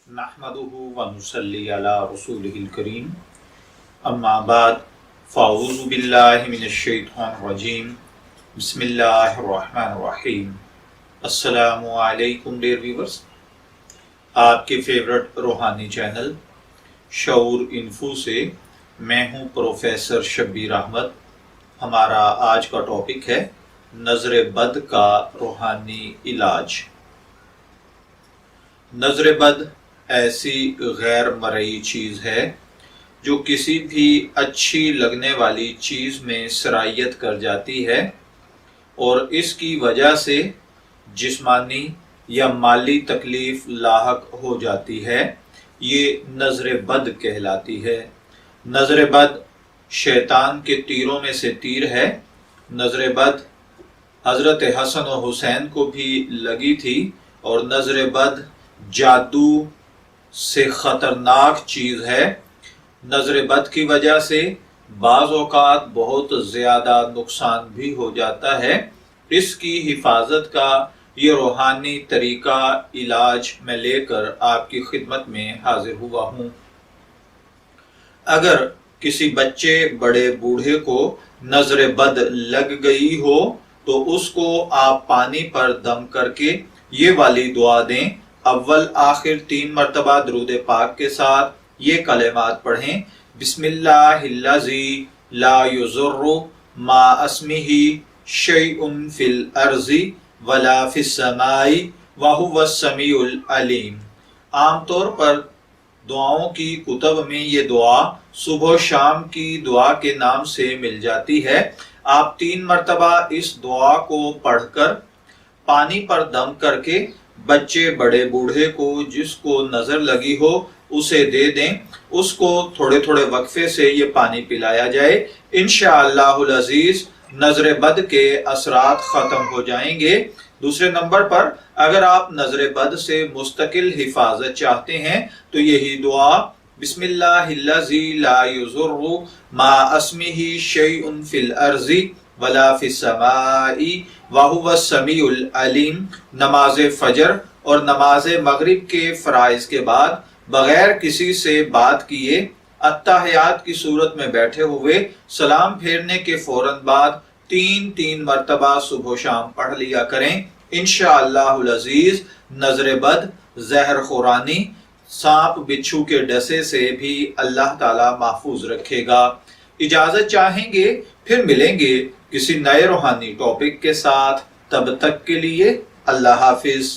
नहमदुहु व नुसल्ली अला रसूलिहिल करीम अम्मा बाद फ़अऊज़ु बिल्लाहि मिनश शैतानिर रजीम बिस्मिल्लाहिर रहमानिर रहीम। अस्सलामु अलैकुम डियर व्यूअर्स, आपके फेवरेट रूहानी चैनल शऊर इन्फो से मैं हूं प्रोफेसर शब्बीर अहमद। हमारा आज का टॉपिक है नज़र बद का रूहानी इलाज। नज़र बद ऐसी गैर मरई चीज़ है जो किसी भी अच्छी लगने वाली चीज़ में सरायत कर जाती है और इसकी वजह से जिस्मानी या माली तकलीफ लाहक हो जाती है। ये नज़र बद कहलाती है। नज़र बद शैतान के तीरों में से तीर है। नज़र बद हज़रत हसन और हुसैन को भी लगी थी और नज़र बद जादू से ख़तरनाक चीज़ है। नज़र बद की वजह से बाज़ औक़ात बहुत ज़्यादा नुकसान भी हो जाता है। इसकी हिफाजत का ये रूहानी तरीका इलाज मैं लेकर आपकी खिदमत में हाजिर हुआ हूँ। अगर किसी बच्चे बड़े बूढ़े को नज़र बद लग गई हो तो उसको आप पानी पर दम करके ये वाली दुआ दें। अव्वल आखिर 3 मरतबा दुरूद पाक के साथ ये कलेमात पढ़ें। बिस्मिल्लाहिल्लज़ी ला युज़ुर्रु मा अस्मिही शैउन फिल अर्ज़ी वला फिस समाई व हुवस समीउल अलीम। आमतौर पर दुआओं की कुतब में ये दुआ सुबह शाम की दुआ के नाम से मिल जाती है। आप 3 मरतबा इस दुआ को पढ़कर पानी पर दम करके बच्चे बड़े बूढ़े को जिसको नजर लगी हो उसे दे दें। उसको थोड़े थोड़े वक्फे से ये पानी पिलाया जाए। इंशाअल्लाहुल अजीज नजर बद के असरात खत्म हो जाएंगे। दूसरे नंबर पर अगर आप नजर बद से मुस्तकिल हिफाजत चाहते हैं तो यही दुआ बिस्मिल्लाहिल्लज़ी ला युज़ुर्रु मा अस्मिही शैउन फिल अर्ज़ी वला फिस समाई व हुवस समीउल अलीम नमाज फजर और नमाज मगरिब के फराइज के बाद बगैर किसी से बात किए अत्तहियात की सूरत में बैठे हुए सलाम फेरने के फौरन बाद 3 मरतबा सुबह शाम पढ़ लिया करें। इंशाअल्लाहुल अजीज नजर बद, जहर खुरानी, सांप बिच्छू के डसे से भी अल्लाह ताला महफूज रखेगा। इजाजत चाहेंगे, फिर मिलेंगे किसी नए रूहानी टॉपिक के साथ। तब तक के लिए अल्लाह हाफिज।